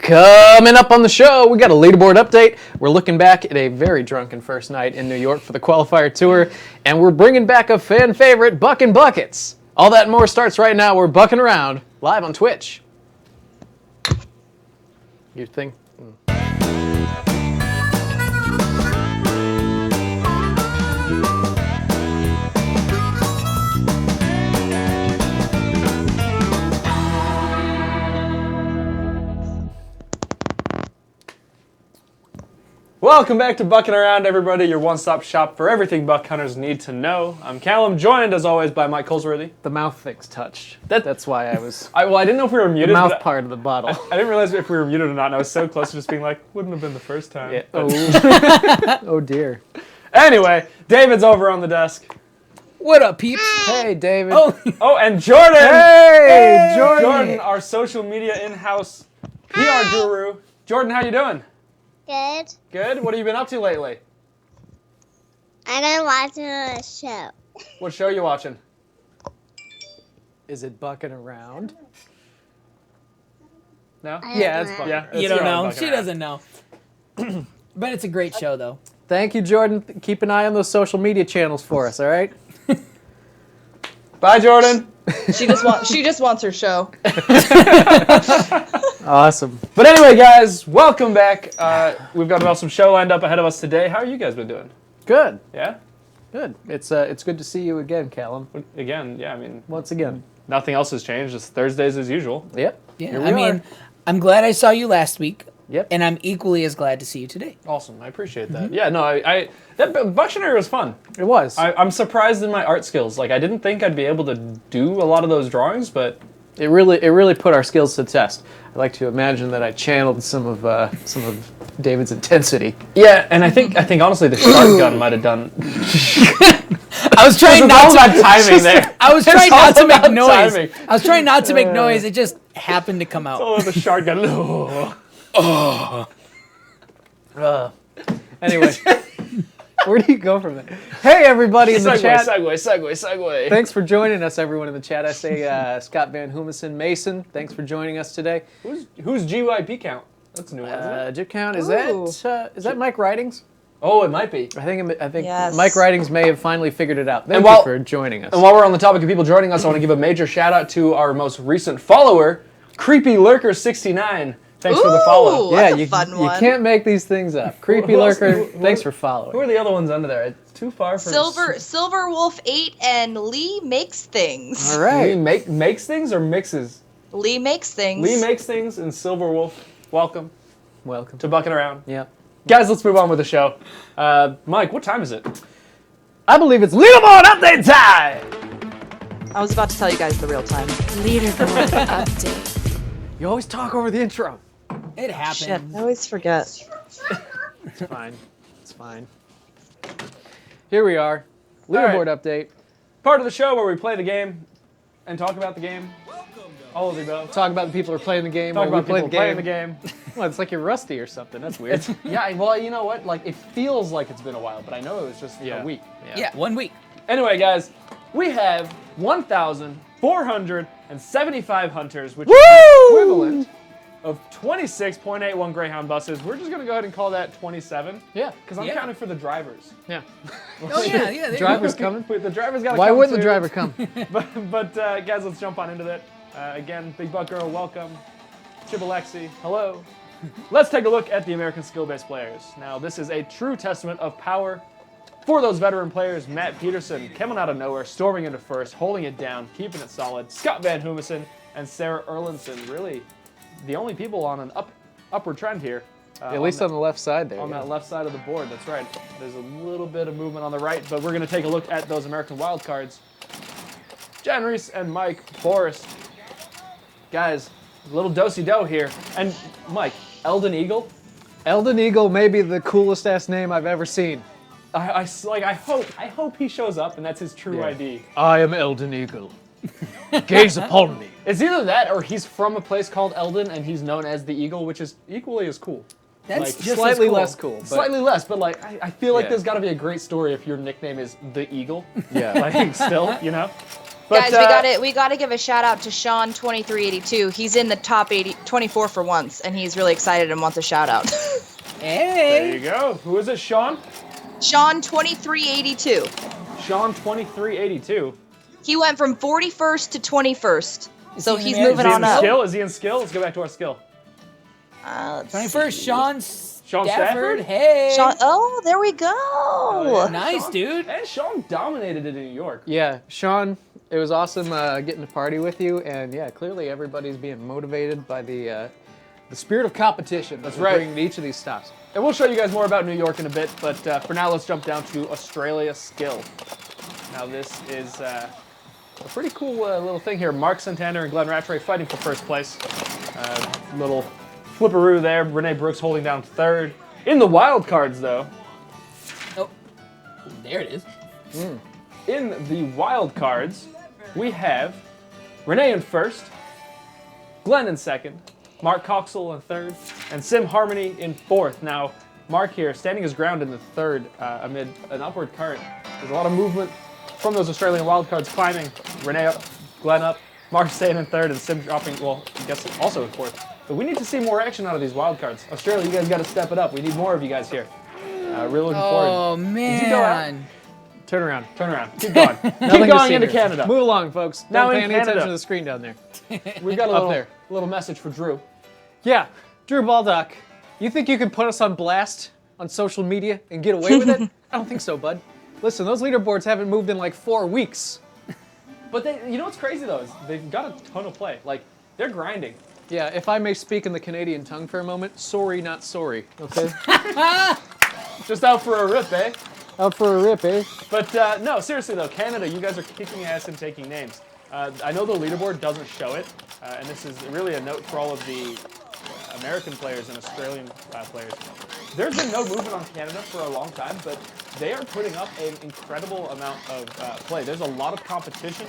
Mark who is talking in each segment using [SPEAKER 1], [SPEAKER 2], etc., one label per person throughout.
[SPEAKER 1] Coming up on the show, we got a leaderboard update. We're looking back at a very drunken first night in New York for the qualifier tour, and we're bringing back a fan favorite, Buckin Buckets. All that and more starts right now. We're bucking around live on Twitch. Your thing?
[SPEAKER 2] Welcome back to Bucking Around, everybody, your one-stop shop for everything buck hunters need to know. I'm Callum, joined as always by Mike Colesworthy.
[SPEAKER 1] The mouth thing's touched. That's why I was...
[SPEAKER 2] I didn't know if we were muted.
[SPEAKER 1] The mouth part of the bottle.
[SPEAKER 2] I didn't realize if we were muted or not, and I was so close to just being like, wouldn't have been the first time.
[SPEAKER 1] Yeah. Oh. Oh, dear.
[SPEAKER 2] Anyway, David's over on the desk.
[SPEAKER 3] What up, peeps?
[SPEAKER 1] Hey, David.
[SPEAKER 2] Oh, and Jordan!
[SPEAKER 1] Hey, Jordan!
[SPEAKER 2] Jordan, our social media in-house PR guru. Jordan, how you doing?
[SPEAKER 4] Good.
[SPEAKER 2] Good? What have you been up to lately?
[SPEAKER 4] I've been watching a show.
[SPEAKER 2] What show are you watching?
[SPEAKER 1] Is it bucking around?
[SPEAKER 2] No?
[SPEAKER 3] Yeah, it's
[SPEAKER 4] fun.
[SPEAKER 2] Yeah.
[SPEAKER 3] You don't know.
[SPEAKER 2] Bucking
[SPEAKER 3] She
[SPEAKER 2] Around.
[SPEAKER 3] doesn't know. But it's a great show, though.
[SPEAKER 1] Thank you, Jordan. Keep an eye on those social media channels for us, all right?
[SPEAKER 2] Bye, Jordan.
[SPEAKER 5] She just wants her show.
[SPEAKER 1] Awesome.
[SPEAKER 2] But anyway, guys, welcome back. We've got an awesome show lined up ahead of us today. How are you guys been doing?
[SPEAKER 1] Good.
[SPEAKER 2] Yeah?
[SPEAKER 1] Good. It's good to see you again, Callum.
[SPEAKER 2] Again, yeah, I mean,
[SPEAKER 1] Once again.
[SPEAKER 2] nothing else has changed. Just Thursdays as usual.
[SPEAKER 1] Yep.
[SPEAKER 3] Yeah,
[SPEAKER 1] Here we
[SPEAKER 3] I mean,
[SPEAKER 1] are.
[SPEAKER 3] I'm glad I saw you last week.
[SPEAKER 1] Yep.
[SPEAKER 3] And I'm equally as glad to see you today.
[SPEAKER 2] Awesome. I appreciate that. Yeah, no, that Buctionary was fun.
[SPEAKER 1] It was.
[SPEAKER 2] I'm surprised in my art skills. Like, I didn't think I'd be able to do a lot of those drawings, but
[SPEAKER 1] It really put our skills to the test. I like to imagine that I channeled some of David's intensity.
[SPEAKER 2] yeah, and I think honestly the shark gun might have done.
[SPEAKER 3] I was trying not to
[SPEAKER 2] timing there.
[SPEAKER 3] I was
[SPEAKER 2] It's
[SPEAKER 3] trying
[SPEAKER 2] all
[SPEAKER 3] not to make
[SPEAKER 2] about
[SPEAKER 3] noise.
[SPEAKER 2] timing.
[SPEAKER 3] I was trying not to make noise. It just happened to come out.
[SPEAKER 2] Oh, the shark gun.
[SPEAKER 1] Anyway, where do you go from there? Hey, everybody in the chat.
[SPEAKER 2] Segue.
[SPEAKER 1] Thanks for joining us, everyone in the chat. I say Scott Van Humison Mason. Thanks for joining us today.
[SPEAKER 2] Who's GYP count? That's a new one, isn't it?
[SPEAKER 1] Jip count is
[SPEAKER 5] Ooh.
[SPEAKER 1] that Mike Ridings?
[SPEAKER 2] Oh, it might be.
[SPEAKER 1] I think
[SPEAKER 5] Yes.
[SPEAKER 1] Mike Ridings may have finally figured it out. Thank
[SPEAKER 2] while-
[SPEAKER 1] you for joining us.
[SPEAKER 2] And while we're on the topic of people joining us, I want to give a major shout out to our most recent follower, Creepy Lurker 69. Thanks for the follow.
[SPEAKER 5] Ooh,
[SPEAKER 1] yeah,
[SPEAKER 5] that's a
[SPEAKER 1] you
[SPEAKER 5] fun one.
[SPEAKER 1] can't make these things up. Creepy
[SPEAKER 2] Who else-
[SPEAKER 1] Lurker,
[SPEAKER 2] who-
[SPEAKER 1] thanks for
[SPEAKER 2] Who
[SPEAKER 1] following.
[SPEAKER 2] are the other ones under there? It's too far for
[SPEAKER 5] Silver Wolf 8 and Lee makes things.
[SPEAKER 1] All right.
[SPEAKER 2] Lee makes things or mixes?
[SPEAKER 5] Lee makes things.
[SPEAKER 2] Lee makes things and Silver Wolf. Welcome
[SPEAKER 1] Welcome.
[SPEAKER 2] to Bucking Around.
[SPEAKER 1] Yeah.
[SPEAKER 2] Guys, let's move on with the show. Mike, what time is it?
[SPEAKER 1] I believe it's leaderboard update time.
[SPEAKER 5] I was about to tell you guys the real time.
[SPEAKER 6] Leaderboard update.
[SPEAKER 1] You always talk over the intro.
[SPEAKER 3] It
[SPEAKER 5] Shit,
[SPEAKER 3] happened.
[SPEAKER 5] I always forget.
[SPEAKER 1] It's fine. It's fine. Here we are. Leaderboard update.
[SPEAKER 2] Part of the show where we play the game and talk about the game. All of the above.
[SPEAKER 1] Talk about the people who are playing the game.
[SPEAKER 2] Talk
[SPEAKER 1] while
[SPEAKER 2] about
[SPEAKER 1] we play
[SPEAKER 2] people
[SPEAKER 1] the
[SPEAKER 2] playing
[SPEAKER 1] game.
[SPEAKER 2] the game.
[SPEAKER 1] Well, it's like you're rusty or something. That's weird.
[SPEAKER 2] Yeah, well, you know what? Like, it feels like it's been a while, but I know it was just a week.
[SPEAKER 3] Yeah, 1 week.
[SPEAKER 2] Anyway, guys, we have 1,475 hunters, which is equivalent of 26.81 Greyhound buses. We're just going to go ahead and call that 27.
[SPEAKER 1] Yeah.
[SPEAKER 2] Because I'm
[SPEAKER 3] Yeah.
[SPEAKER 2] counting for the drivers.
[SPEAKER 1] Yeah.
[SPEAKER 3] Oh, yeah, yeah. there
[SPEAKER 1] Driver's
[SPEAKER 3] you go.
[SPEAKER 1] coming.
[SPEAKER 2] The driver's got to
[SPEAKER 1] Why
[SPEAKER 2] come
[SPEAKER 1] wouldn't the
[SPEAKER 2] too.
[SPEAKER 1] driver come?
[SPEAKER 2] But guys, let's jump on into that. Again, Big Buck Girl, welcome. Chibalexi, hello. Let's take a look at the American skill-based players. Now, this is a true testament of power for those veteran players. Matt Peterson coming out of nowhere, storming into first, holding it down, keeping it solid. Scott Van Humison and Sarah Erlinson, really the only people on an upward trend here.
[SPEAKER 1] At least on the left side there.
[SPEAKER 2] On
[SPEAKER 1] yeah.
[SPEAKER 2] that left side of the board, that's right. There's a little bit of movement on the right, but we're going to take a look at those American wildcards. Jan Reese and Mike Forrest. Guys, a little do-si-do here. And Mike, Eldon Eagle?
[SPEAKER 1] Eldon Eagle may be the coolest ass name I've ever seen.
[SPEAKER 2] I hope he shows up and that's his true ID.
[SPEAKER 1] I am Eldon Eagle. Gaze upon me.
[SPEAKER 2] It's either that or he's from a place called Eldon and he's known as the Eagle, which is equally as cool.
[SPEAKER 3] That's
[SPEAKER 2] Like,
[SPEAKER 3] just as
[SPEAKER 1] Slightly
[SPEAKER 3] cool.
[SPEAKER 1] less cool. But
[SPEAKER 2] Slightly less, but like I feel like
[SPEAKER 1] Yeah.
[SPEAKER 2] there's got to be a great story if your nickname is the Eagle.
[SPEAKER 1] Yeah.
[SPEAKER 2] Like still, you know. But,
[SPEAKER 5] Guys, we gotta give a shout out to Sean 2382. He's in the top 24 for once, and he's really excited and wants a shout out.
[SPEAKER 2] There you
[SPEAKER 3] Hey.
[SPEAKER 2] go. Who is it, Sean?
[SPEAKER 5] Sean 2382.
[SPEAKER 2] Sean 2382.
[SPEAKER 5] He went from 41st to 21st, so
[SPEAKER 3] he in the
[SPEAKER 5] he's
[SPEAKER 3] mid?
[SPEAKER 5] moving
[SPEAKER 2] Is he in
[SPEAKER 5] on
[SPEAKER 2] the
[SPEAKER 5] up.
[SPEAKER 2] skill? Is he in skill? Let's go back to our skill.
[SPEAKER 5] Let's
[SPEAKER 3] 21st,
[SPEAKER 5] see.
[SPEAKER 3] Sean
[SPEAKER 2] Stafford?
[SPEAKER 3] Stafford. Hey.
[SPEAKER 5] Sean. Oh, there we go.
[SPEAKER 3] Nice,
[SPEAKER 2] Sean-
[SPEAKER 3] dude.
[SPEAKER 2] And Sean dominated it in New York.
[SPEAKER 1] Yeah, Sean, it was awesome getting to party with you, and yeah, clearly everybody's being motivated by the spirit of competition. That's
[SPEAKER 2] right.
[SPEAKER 1] Bringing to each of these stops.
[SPEAKER 2] And we'll show you guys more about New York in a bit, but for now, let's jump down to Australia skill. Now, this is a pretty cool little thing here. Mark Santana and Glenn Rattray fighting for first place. Little flipperoo there. Renee Brooks holding down third. In the wild cards, though,
[SPEAKER 3] Oh, there it is.
[SPEAKER 2] in the wild cards, we have Renee in first, Glenn in second, Mark Coxell in third, and Sim Harmony in fourth. Now, Mark here standing his ground in the third amid an upward current. There's a lot of movement from those Australian wildcards climbing. Renee up, Glenn up, Mark staying in third, and Sim dropping, well, I guess also in fourth. But we need to see more action out of these wildcards. Australia, you guys got to step it up. We need more of you guys here. Really looking forward.
[SPEAKER 3] Oh,
[SPEAKER 2] you go out?
[SPEAKER 3] man.
[SPEAKER 1] Turn around.
[SPEAKER 2] Turn around. Keep going.
[SPEAKER 1] Nothing
[SPEAKER 2] Keep
[SPEAKER 1] to
[SPEAKER 2] going
[SPEAKER 1] see
[SPEAKER 2] into
[SPEAKER 1] here.
[SPEAKER 2] Canada.
[SPEAKER 1] Move along, folks.
[SPEAKER 2] Now
[SPEAKER 1] Don't pay
[SPEAKER 2] in
[SPEAKER 1] any
[SPEAKER 2] Canada.
[SPEAKER 1] attention to the screen down there.
[SPEAKER 2] We've got a
[SPEAKER 1] Up
[SPEAKER 2] little,
[SPEAKER 1] there.
[SPEAKER 2] little message for Drew.
[SPEAKER 1] Yeah, Drew Baldock, you think you can put us on blast on social media and get away with it? I don't think so, bud. Listen, those leaderboards haven't moved in like 4 weeks.
[SPEAKER 2] But you know what's crazy though is they've got a ton of play. Like they're grinding.
[SPEAKER 1] Yeah, if I may speak in the Canadian tongue for a moment, sorry, not sorry. Okay?
[SPEAKER 2] Just out for a rip, eh?
[SPEAKER 1] Out for a rip, eh?
[SPEAKER 2] But no, seriously though, Canada, you guys are kicking ass and taking names. I know the leaderboard doesn't show it, and this is really a note for all of the American players and Australian players. There's been no movement on Canada for a long time, but they are putting up an incredible amount of play. There's a lot of competition,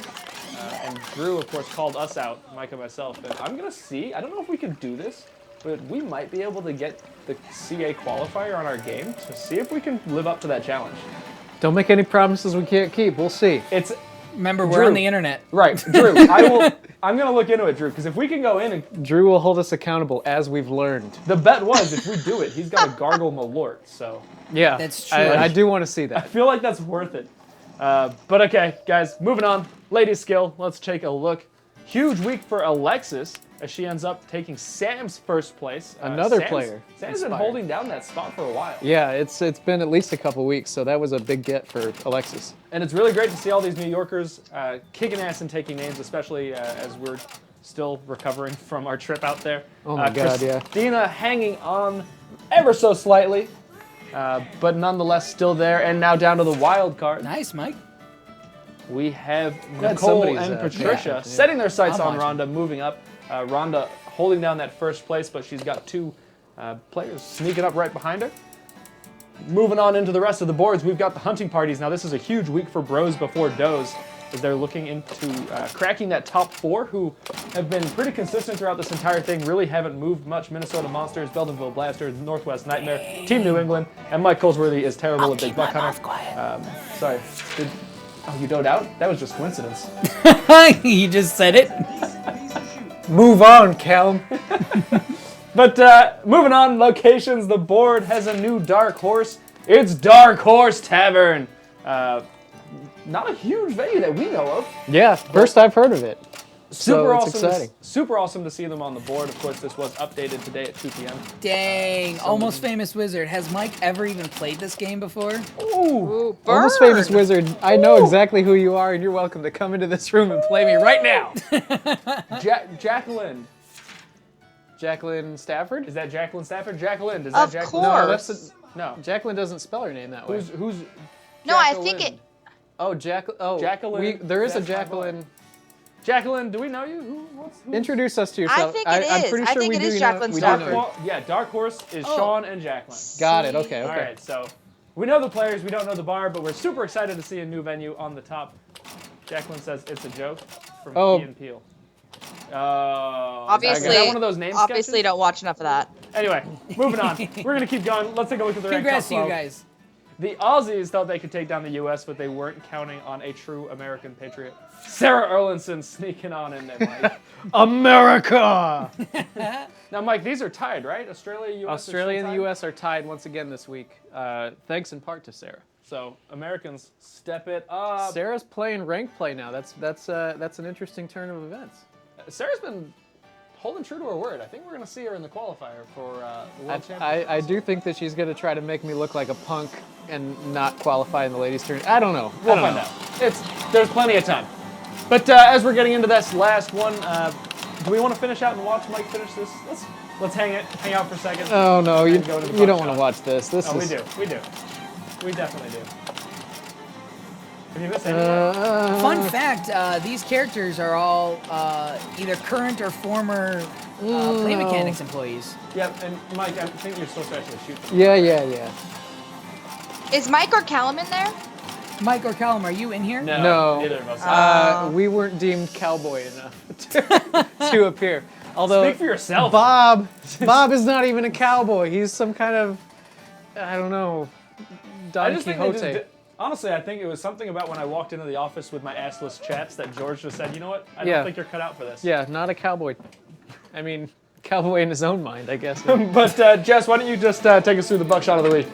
[SPEAKER 2] and Drew, of course, called us out, Mike and myself. And I'm going to see, I don't know if we can do this, but we might be able to get the CA qualifier on our game to see if we can live up to that challenge.
[SPEAKER 1] Don't make any promises we can't keep. We'll see.
[SPEAKER 2] It's
[SPEAKER 3] Remember, we're
[SPEAKER 2] Drew.
[SPEAKER 3] on the internet.
[SPEAKER 2] right, Drew. I'm going to look into it, Drew, because if we can go in and
[SPEAKER 1] Drew will hold us accountable as we've learned.
[SPEAKER 2] the bet was if we do it, he's got to gargle Malort. So
[SPEAKER 1] Yeah,
[SPEAKER 3] That's true.
[SPEAKER 1] I do want to see
[SPEAKER 2] I
[SPEAKER 1] that.
[SPEAKER 2] feel like that's worth it. But okay, guys, moving on. Ladies skill, let's take a look. Huge week for Alexis as she ends up taking Sam's first place.
[SPEAKER 1] Another player
[SPEAKER 2] Sam's been
[SPEAKER 1] inspired.
[SPEAKER 2] holding down that spot for a while.
[SPEAKER 1] Yeah, it's been at least a couple weeks, so that was a big get for Alexis.
[SPEAKER 2] And it's really great to see all these New Yorkers kicking ass and taking names, especially as we're still recovering from our trip out there.
[SPEAKER 1] Oh my God, yeah.
[SPEAKER 2] Christina hanging on ever so slightly, but nonetheless still there. And now down to the wild card.
[SPEAKER 3] Nice, Mike.
[SPEAKER 2] We have
[SPEAKER 1] Glad
[SPEAKER 2] Nicole
[SPEAKER 1] somebody's,
[SPEAKER 2] and
[SPEAKER 1] paying
[SPEAKER 2] Patricia
[SPEAKER 1] attention, yeah.
[SPEAKER 2] setting their sights
[SPEAKER 3] I'm
[SPEAKER 2] on
[SPEAKER 3] watching.
[SPEAKER 2] Rhonda, moving up. Rhonda holding down that first place, but she's got two players sneaking up right behind her. Moving on into the rest of the boards, we've got the hunting parties. Now, this is a huge week for Bros Before Does, as they're looking into cracking that top four, who have been pretty consistent throughout this entire thing, really haven't moved much. Minnesota Monsters, Beldenville Blasters, Northwest Nightmare, Team New England, and Mike Colesworthy is terrible at Big Buck Hunter. Sorry. Oh, you doed out? That was just coincidence.
[SPEAKER 3] You just said it.
[SPEAKER 1] Move on, Callum.
[SPEAKER 2] But moving on, locations, the board has a new dark horse. It's Dark Horse Tavern. Not a huge venue that we know of.
[SPEAKER 1] Yeah, first I've heard of it.
[SPEAKER 2] Super
[SPEAKER 1] So it's
[SPEAKER 2] awesome.
[SPEAKER 1] exciting.
[SPEAKER 2] Super awesome to see them on the board. Of course, this was updated today at 2 p.m.
[SPEAKER 3] Dang. Almost Famous Wizard. Has Mike ever even played this game before?
[SPEAKER 2] Ooh.
[SPEAKER 1] Almost Famous Wizard, I know exactly who you are, and you're welcome to come into this room and play me right now.
[SPEAKER 2] Jacqueline.
[SPEAKER 1] Jacqueline Stafford?
[SPEAKER 2] Is that Jacqueline Stafford? Jacqueline. Is
[SPEAKER 5] Of
[SPEAKER 2] that Jacqueline?
[SPEAKER 5] course.
[SPEAKER 1] No, that's
[SPEAKER 2] No.
[SPEAKER 1] Jacqueline doesn't spell her name that way.
[SPEAKER 2] Who's
[SPEAKER 5] No, I think
[SPEAKER 2] Jacqueline?
[SPEAKER 5] it.
[SPEAKER 1] Oh, Jacqueline. Oh,
[SPEAKER 2] Jacqueline,
[SPEAKER 1] there is a
[SPEAKER 2] that's my
[SPEAKER 1] Jacqueline.
[SPEAKER 2] Jacqueline, do we know you? Who?
[SPEAKER 1] Introduce us to yourself.
[SPEAKER 5] think it
[SPEAKER 1] I'm
[SPEAKER 5] is.
[SPEAKER 1] pretty
[SPEAKER 5] I
[SPEAKER 1] sure
[SPEAKER 5] think
[SPEAKER 1] we
[SPEAKER 5] it
[SPEAKER 1] do
[SPEAKER 5] is
[SPEAKER 1] know-
[SPEAKER 5] Jacqueline
[SPEAKER 1] we do
[SPEAKER 5] Stafford.
[SPEAKER 1] know.
[SPEAKER 2] Yeah, Dark Horse is
[SPEAKER 3] Oh.
[SPEAKER 2] Sean and Jacqueline.
[SPEAKER 1] Got it. Okay.
[SPEAKER 2] All
[SPEAKER 1] Okay.
[SPEAKER 2] right, so we know the players, we don't know the bar, but we're super excited to see a new venue on the top. Jacqueline says it's a joke from
[SPEAKER 1] Oh.
[SPEAKER 2] Key and Peele.
[SPEAKER 5] Obviously,
[SPEAKER 2] is that one of those name
[SPEAKER 5] obviously
[SPEAKER 2] sketches?
[SPEAKER 5] don't watch enough of that.
[SPEAKER 2] Anyway, moving on. We're gonna keep going. Let's take a look at the ranked
[SPEAKER 3] Congrats
[SPEAKER 2] top
[SPEAKER 3] to you
[SPEAKER 2] 12.
[SPEAKER 3] guys.
[SPEAKER 2] The Aussies thought they could take down the U.S., but they weren't counting on a true American patriot. Sarah Erlinson sneaking on in there, Mike.
[SPEAKER 1] America!
[SPEAKER 2] Now, Mike, these are tied, right? Australia, U.S.
[SPEAKER 1] Australia and the U.S. are tied once again this week, thanks in part to Sarah.
[SPEAKER 2] So Americans step it up.
[SPEAKER 1] Sarah's playing ranked play now. That's an interesting turn of events.
[SPEAKER 2] Sarah's been holding true to her word. I think we're going to see her in the qualifier for the World Championship.
[SPEAKER 1] I do think that she's going to try to make me look like a punk and not qualify in the ladies' turn. I don't know.
[SPEAKER 2] We'll find out. There's plenty of time. But as we're getting into this last one, do we want to finish out and watch Mike finish this? Let's hang out for a second.
[SPEAKER 1] Oh no, you
[SPEAKER 2] go to the
[SPEAKER 1] don't
[SPEAKER 2] buck
[SPEAKER 1] want to
[SPEAKER 2] shot.
[SPEAKER 1] watch this.
[SPEAKER 2] We do. We definitely do. Have you missed anything?
[SPEAKER 3] Fun fact, these characters are all either current or former Play Mechanics employees.
[SPEAKER 2] Yep, and Mike, I think you're supposed to actually shoot them.
[SPEAKER 1] Yeah.
[SPEAKER 5] Is Mike or Callum in there?
[SPEAKER 3] Mike or Callum, are you in here?
[SPEAKER 1] No.
[SPEAKER 2] Neither of us.
[SPEAKER 1] We weren't deemed cowboy enough to appear. Although
[SPEAKER 2] Speak for yourself.
[SPEAKER 1] Bob is not even a cowboy. He's some kind of, I don't know, Don Quixote.
[SPEAKER 2] Honestly, I think it was something about when I walked into the office with my assless chaps that George just said, you know what? I don't think you're cut out for this.
[SPEAKER 1] Yeah, not a cowboy. I mean, cowboy in his own mind, I guess.
[SPEAKER 2] But Jess, why don't you just take us through the buckshot of the week?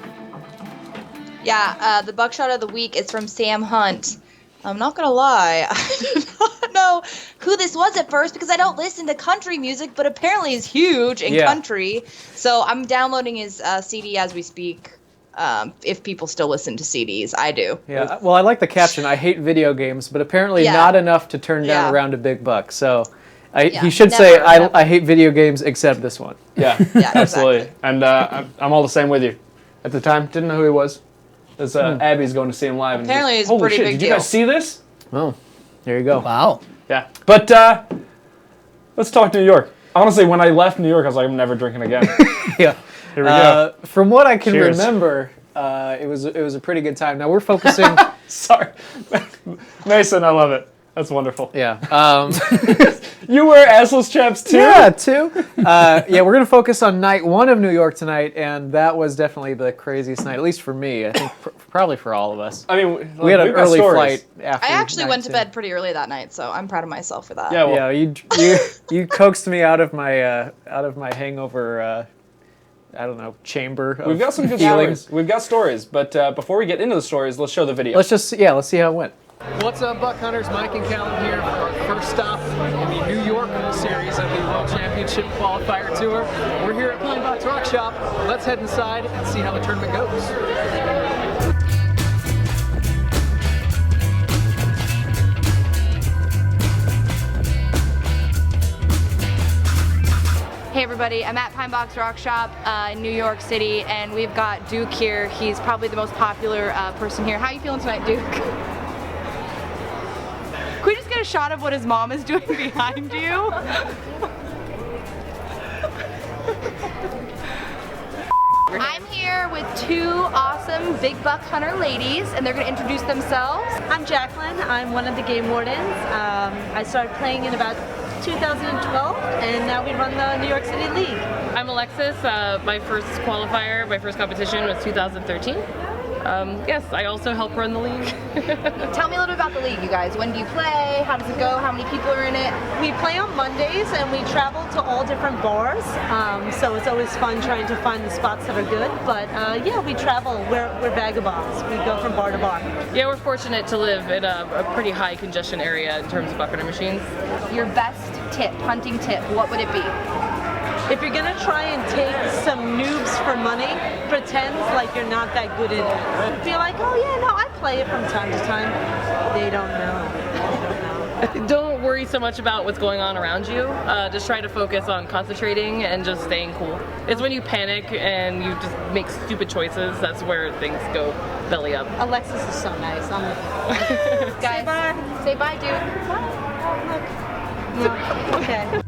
[SPEAKER 5] Yeah, the buckshot of the week is from Sam Hunt. I'm not gonna lie, I did not know who this was at first because I don't listen to country music, but apparently he's huge in country. So I'm downloading his CD as we speak. If people still listen to CDs, I do.
[SPEAKER 1] Yeah, well, I like the caption. I hate video games, but apparently not enough to turn down a round of big bucks. So he should say, I hate video games except this one.
[SPEAKER 2] Yeah, absolutely.
[SPEAKER 5] Exactly.
[SPEAKER 2] And I'm all the same with you. At the time, didn't know who he was. As Abby's going to see him live. And
[SPEAKER 5] Apparently it's a
[SPEAKER 2] holy
[SPEAKER 5] pretty
[SPEAKER 2] shit,
[SPEAKER 5] big
[SPEAKER 2] did
[SPEAKER 5] deal.
[SPEAKER 2] you guys see this?
[SPEAKER 1] Oh, there you go.
[SPEAKER 3] Wow.
[SPEAKER 2] Yeah. But let's talk New York. Honestly, when I left New York, I was like, I'm never drinking again.
[SPEAKER 1] Yeah.
[SPEAKER 2] Here we go.
[SPEAKER 1] From what I can
[SPEAKER 2] Cheers.
[SPEAKER 1] remember, it was a pretty good time. Now we're focusing.
[SPEAKER 2] Sorry. Mason, I love it. That's wonderful.
[SPEAKER 1] Yeah.
[SPEAKER 2] You wear assless chaps too?
[SPEAKER 1] Yeah, too. Yeah, we're going to focus on night one of New York tonight, and that was definitely the craziest night, at least for me. I think probably for all of us.
[SPEAKER 2] I mean,
[SPEAKER 1] We had an
[SPEAKER 2] we've got
[SPEAKER 1] early
[SPEAKER 2] stories.
[SPEAKER 1] flight after
[SPEAKER 5] I actually
[SPEAKER 1] night
[SPEAKER 5] went to
[SPEAKER 1] two.
[SPEAKER 5] bed pretty early that night, so I'm proud of myself for that.
[SPEAKER 2] Yeah, well,
[SPEAKER 1] Yeah, you coaxed me out of my hangover. I don't know, chamber. Of
[SPEAKER 2] we've got some good
[SPEAKER 1] feelings.
[SPEAKER 2] stories. We've got stories, but before we get into the stories, let's show the video.
[SPEAKER 1] Let's see how it went. What's up, Buck Hunters? Mike and Callum here for our first stop in the New York series of the World Championship Qualifier Tour. We're here at Buckin Buckets Rock Shop. Let's head inside and see how the tournament goes.
[SPEAKER 7] Hey everybody, I'm at Pine Box Rock Shop in New York City, and we've got Duke here. He's probably the most popular person here. How you feeling tonight, Duke? Can we just get a shot of what his mom is doing behind you? I'm here with two awesome big buck hunter ladies, and they're going to introduce themselves.
[SPEAKER 8] I'm Jacqueline. I'm one of the game wardens. I started playing in about 2012, and now we run the New York City League.
[SPEAKER 9] I'm Alexis. My first qualifier, my first competition was 2013. Yes, I also help run the league.
[SPEAKER 5] Tell me a little bit about the league, you guys. When do you play? How does it go? How many people are in it?
[SPEAKER 8] We play on Mondays, and we travel to all different bars, so it's always fun trying to find the spots that are good. But yeah, we travel. We're vagabonds. We go from bar to bar.
[SPEAKER 9] Yeah, we're fortunate to live in a pretty high congestion area in terms of buck hunter machines.
[SPEAKER 7] Your best tip, hunting tip, what would it be?
[SPEAKER 8] If you're gonna try and take some noobs for money, pretend like you're not that good at it. Be like, oh yeah, no, I play it from time to time. They don't know.
[SPEAKER 9] Don't worry so much about what's going on around you. Just try to focus on concentrating and just staying cool. It's when you panic and you just make stupid choices, that's where things go belly up.
[SPEAKER 8] Alexis is so nice.
[SPEAKER 7] Guys,
[SPEAKER 8] Say bye.
[SPEAKER 7] say bye, Duke.
[SPEAKER 8] No. Okay.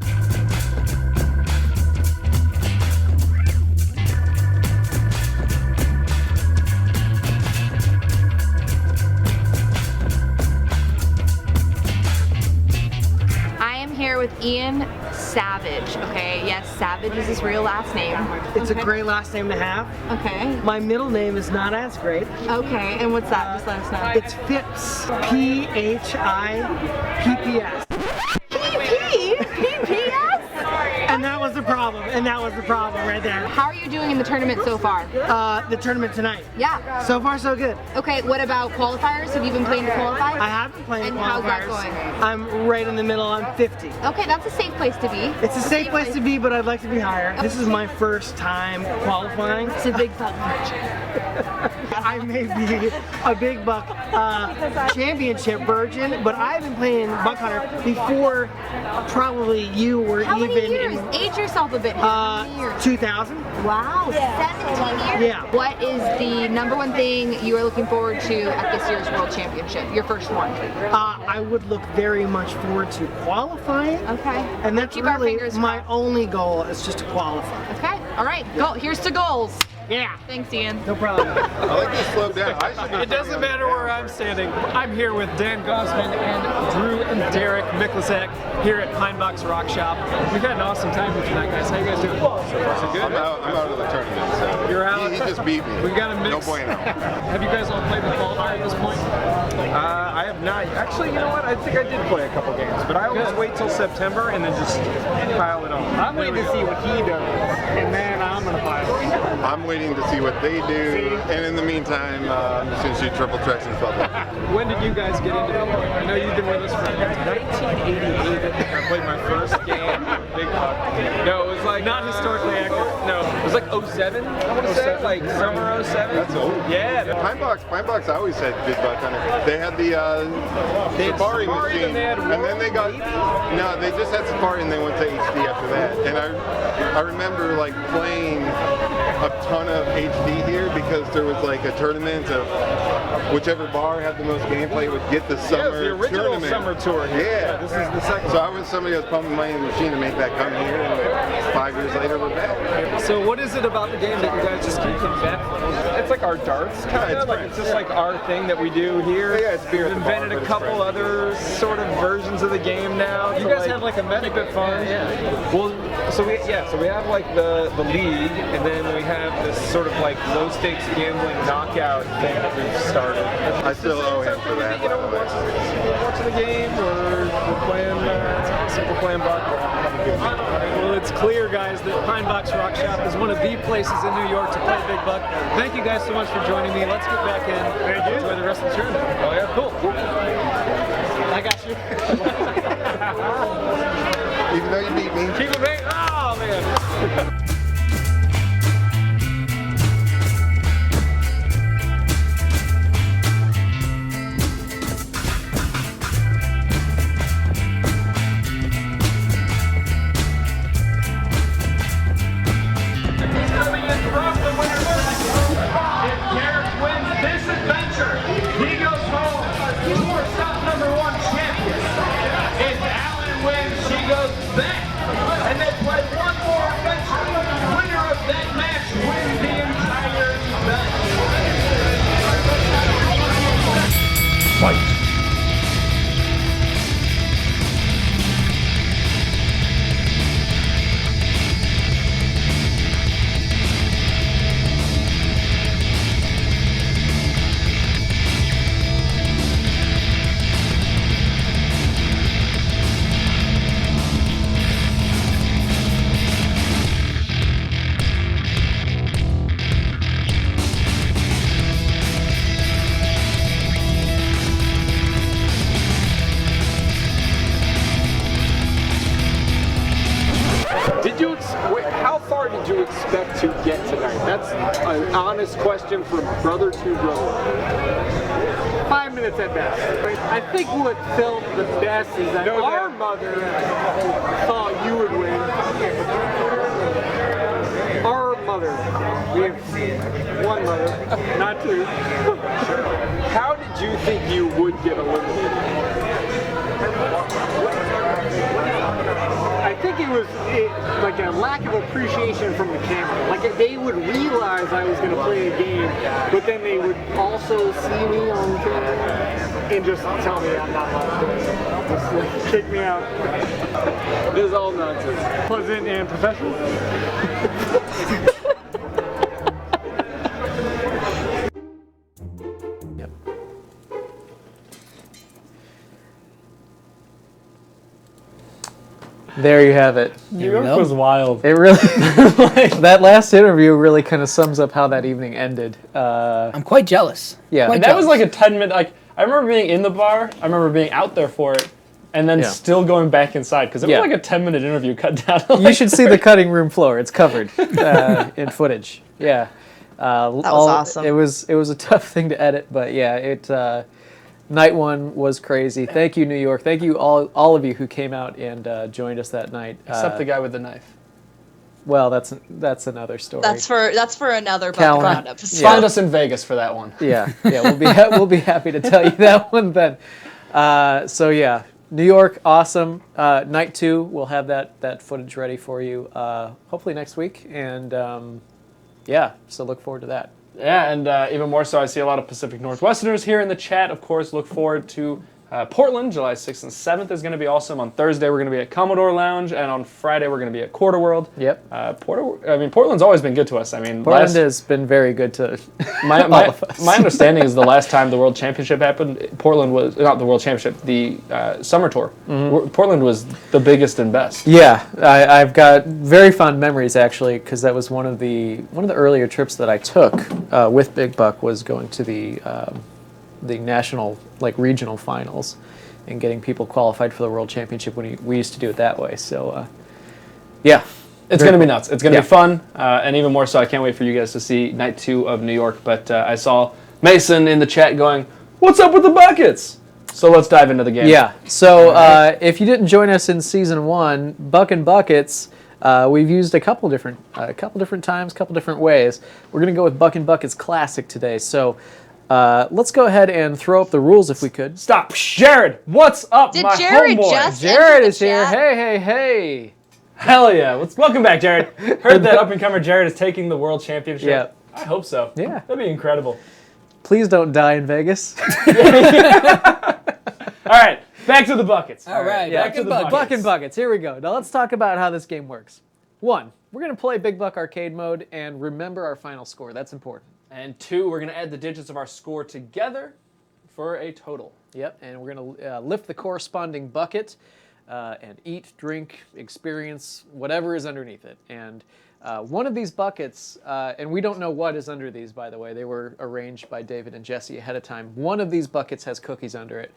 [SPEAKER 7] I am here with Ian Savage, okay? Yes, Savage is his real last name.
[SPEAKER 10] It's a great last name to have.
[SPEAKER 7] Okay.
[SPEAKER 10] My middle name is not as great.
[SPEAKER 7] Okay, and what's that? Just let us know.
[SPEAKER 10] It's Phipps. Phipps.
[SPEAKER 7] PPS?
[SPEAKER 10] And that was the problem. Right there.
[SPEAKER 7] How are you doing in the tournament so far?
[SPEAKER 10] The tournament tonight.
[SPEAKER 7] Yeah.
[SPEAKER 10] So far, so good.
[SPEAKER 7] Okay, what about qualifiers? Have you been playing to qualify?
[SPEAKER 10] I have been playing
[SPEAKER 7] And
[SPEAKER 10] qualifiers.
[SPEAKER 7] how's that going?
[SPEAKER 10] I'm right in the middle. I'm 50.
[SPEAKER 7] Okay, that's a safe place to be.
[SPEAKER 10] It's a safe place to be, but I'd like to be higher. This is my first time qualifying.
[SPEAKER 7] It's a big buck.
[SPEAKER 10] I may be a big buck championship virgin, but I've been playing Buck Hunter before probably you were
[SPEAKER 7] How
[SPEAKER 10] even
[SPEAKER 7] many years? Age yourself a bit. How many years?
[SPEAKER 10] 2000.
[SPEAKER 7] Wow, 17 years?
[SPEAKER 10] Yeah.
[SPEAKER 7] What is the number one thing you are looking forward to at this year's World Championship? Your first one?
[SPEAKER 10] I would look very much forward to qualifying.
[SPEAKER 7] Okay.
[SPEAKER 10] And that's
[SPEAKER 7] Keep our
[SPEAKER 10] really
[SPEAKER 7] fingers
[SPEAKER 10] my
[SPEAKER 7] crossed.
[SPEAKER 10] only goal is just to qualify.
[SPEAKER 7] Okay, all right, go. Here's to goals.
[SPEAKER 10] Yeah.
[SPEAKER 7] Thanks, Ian.
[SPEAKER 10] No problem.
[SPEAKER 11] I like to slow down.
[SPEAKER 2] It doesn't matter where I'm standing. I'm here with Dan Gosman and Drew and Derek Miklasek here at Pine Box Rock Shop. We've had an awesome time here tonight, guys. How you guys doing? So good.
[SPEAKER 11] I'm out of the tournament. So
[SPEAKER 2] You're out?
[SPEAKER 11] He just beat me.
[SPEAKER 2] We've got a mix.
[SPEAKER 11] No bueno.
[SPEAKER 2] Have you guys all played the qualifier at this point?
[SPEAKER 12] I have not. Actually, you know what? I think I did play a couple games, but I always wait till September and then just pile it on.
[SPEAKER 2] I'm waiting to see what he does, and then I'm going to pile it.
[SPEAKER 11] I'm waiting to see what they do, and in the meantime, I'm just going to shoot triple tricks in public.
[SPEAKER 2] When did you guys get into it? I know you've been with us for
[SPEAKER 12] 1988, I think I played my first game with Big Buck. No, it was like
[SPEAKER 2] not historically accurate.
[SPEAKER 12] No, it was like 07. I want to say like summer 07.
[SPEAKER 11] That's old.
[SPEAKER 12] Yeah.
[SPEAKER 11] Pine Box I always said Big Buck Hunter. They had the Safari machine, and then they got no. They just had Safari, and they went to HD after that. And I remember like playing a ton of HD here because there was like a tournament of whichever bar had the most gameplay would get the summer
[SPEAKER 12] the original
[SPEAKER 11] tournament.
[SPEAKER 12] summer tour here.
[SPEAKER 11] Yeah.
[SPEAKER 12] This is the second.
[SPEAKER 11] So I was somebody that was pumping money in the machine to make that come here, and 5 years later we're back.
[SPEAKER 2] So what is it about the game that you guys just keep coming back for?
[SPEAKER 12] It's like our darts, kind of. Like it's just like our thing that we do here.
[SPEAKER 11] Yeah, it's beer at
[SPEAKER 12] We've
[SPEAKER 11] the bar,
[SPEAKER 12] invented
[SPEAKER 11] but
[SPEAKER 12] a
[SPEAKER 11] it's
[SPEAKER 12] couple
[SPEAKER 11] fresh.
[SPEAKER 12] other sort of versions of the game now.
[SPEAKER 2] You guys have like a meta
[SPEAKER 12] keep it fun. Yeah. Well, so we have like the league, and then we have this sort of like low stakes gambling knockout thing that we've started.
[SPEAKER 11] I still owe him for that.
[SPEAKER 12] You know, we're watching the game, we're playing Buck.
[SPEAKER 2] Well, it's clear, guys, that Pine Box Rock Shop is one of the places in New York to play Big Buck. Thank you guys so much for joining me. Let's get back in and enjoy the rest of the tournament.
[SPEAKER 12] Oh yeah, cool.
[SPEAKER 2] I got you.
[SPEAKER 11] Even though you beat me.
[SPEAKER 12] Keep it big. Oh man. How far did you expect to get tonight? That's an honest question from brother to brother.
[SPEAKER 13] 5 minutes at best. I think what felt the best is that our mother thought you would win. Our mother. We have one mother, not two.
[SPEAKER 12] How did you think you would get eliminated?
[SPEAKER 13] I think it was like a lack of appreciation from the camera. Like they would realize I was going to play a game, but then they would also see me on camera. and just tell me I'm not allowed to do it. Just kick me out.
[SPEAKER 12] This is all nonsense.
[SPEAKER 13] Pleasant and professional.
[SPEAKER 1] There you have it.
[SPEAKER 2] New York was wild.
[SPEAKER 1] It really, that last interview really kind of sums up how that evening ended.
[SPEAKER 3] I'm quite jealous.
[SPEAKER 1] Yeah.
[SPEAKER 2] And that was like a 10-minute, like, I remember being in the bar, I remember being out there for it, and then still going back inside, because it was like a 10-minute interview cut down.
[SPEAKER 1] You should see the cutting room floor. It's covered in footage. Yeah.
[SPEAKER 5] That was awesome.
[SPEAKER 1] It was a tough thing to edit, but yeah, night one was crazy. Thank you, New York. Thank you all of you who came out and joined us that night.
[SPEAKER 2] Except the guy with the knife.
[SPEAKER 1] Well, that's another story.
[SPEAKER 5] That's for another
[SPEAKER 1] Callum.
[SPEAKER 5] Buckin episode.
[SPEAKER 2] Find us in Vegas for that one.
[SPEAKER 1] Yeah, we'll be happy to tell you that one then. So yeah, New York, awesome. Night 2, we'll have that footage ready for you. Hopefully next week, and yeah, so look forward to that.
[SPEAKER 2] Yeah, and even more so, I see a lot of Pacific Northwesterners here in the chat. Of course, look forward to Portland, July 6th and 7th is going to be awesome. On Thursday, we're going to be at Commodore Lounge, and on Friday, we're going to be at Quarter World.
[SPEAKER 1] Yep.
[SPEAKER 2] Portland's always been good to us. I mean,
[SPEAKER 1] Portland has been very good to
[SPEAKER 2] all of
[SPEAKER 1] us.
[SPEAKER 2] My understanding is the last time the World Championship happened, Portland was, not the World Championship, the Summer Tour.
[SPEAKER 1] Mm-hmm.
[SPEAKER 2] Portland was the biggest and best.
[SPEAKER 1] Yeah, I've got very fond memories actually, because that was one of the earlier trips that I took with Big Buck, was going to the national, like, regional finals and getting people qualified for the World Championship when we used to do it that way. So yeah,
[SPEAKER 2] it's going to be nuts. It's going to be fun, and even more so, I can't wait for you guys to see night 2 of New York. But I saw Mason in the chat going, "What's up with the buckets?" So let's dive into the game.
[SPEAKER 1] Yeah. So if you didn't join us in season 1, Buckin Buckets, we've used a couple different times, couple different ways. We're going to go with Buckin Buckets Classic today. So let's go ahead and throw up the rules if we could.
[SPEAKER 2] Stop. Jared, what's up,
[SPEAKER 5] Did
[SPEAKER 2] my
[SPEAKER 5] Jared
[SPEAKER 2] homeboy?
[SPEAKER 5] just
[SPEAKER 1] Jared
[SPEAKER 5] enter the
[SPEAKER 1] is here.
[SPEAKER 5] chat?
[SPEAKER 1] Hey.
[SPEAKER 2] Hell yeah. Welcome back, Jared. Heard that up-and-comer Jared is taking the World Championship.
[SPEAKER 1] Yeah.
[SPEAKER 2] I hope so.
[SPEAKER 1] Yeah.
[SPEAKER 2] That'd be incredible.
[SPEAKER 1] Please don't die in Vegas.
[SPEAKER 2] All right, back to the buckets.
[SPEAKER 3] All right,
[SPEAKER 1] Yeah,
[SPEAKER 3] back to the buckets.
[SPEAKER 1] Buckin Buckets. Here we go. Now let's talk about how this game works. 1, we're going to play Big Buck Arcade mode and remember our final score. That's important.
[SPEAKER 2] And 2, we're going to add the digits of our score together for a total.
[SPEAKER 1] Yep, and we're going to lift the corresponding bucket and eat, drink, experience whatever is underneath it. And one of these buckets, and we don't know what is under these, by the way. They were arranged by David and Jesse ahead of time. One of these buckets has cookies under it.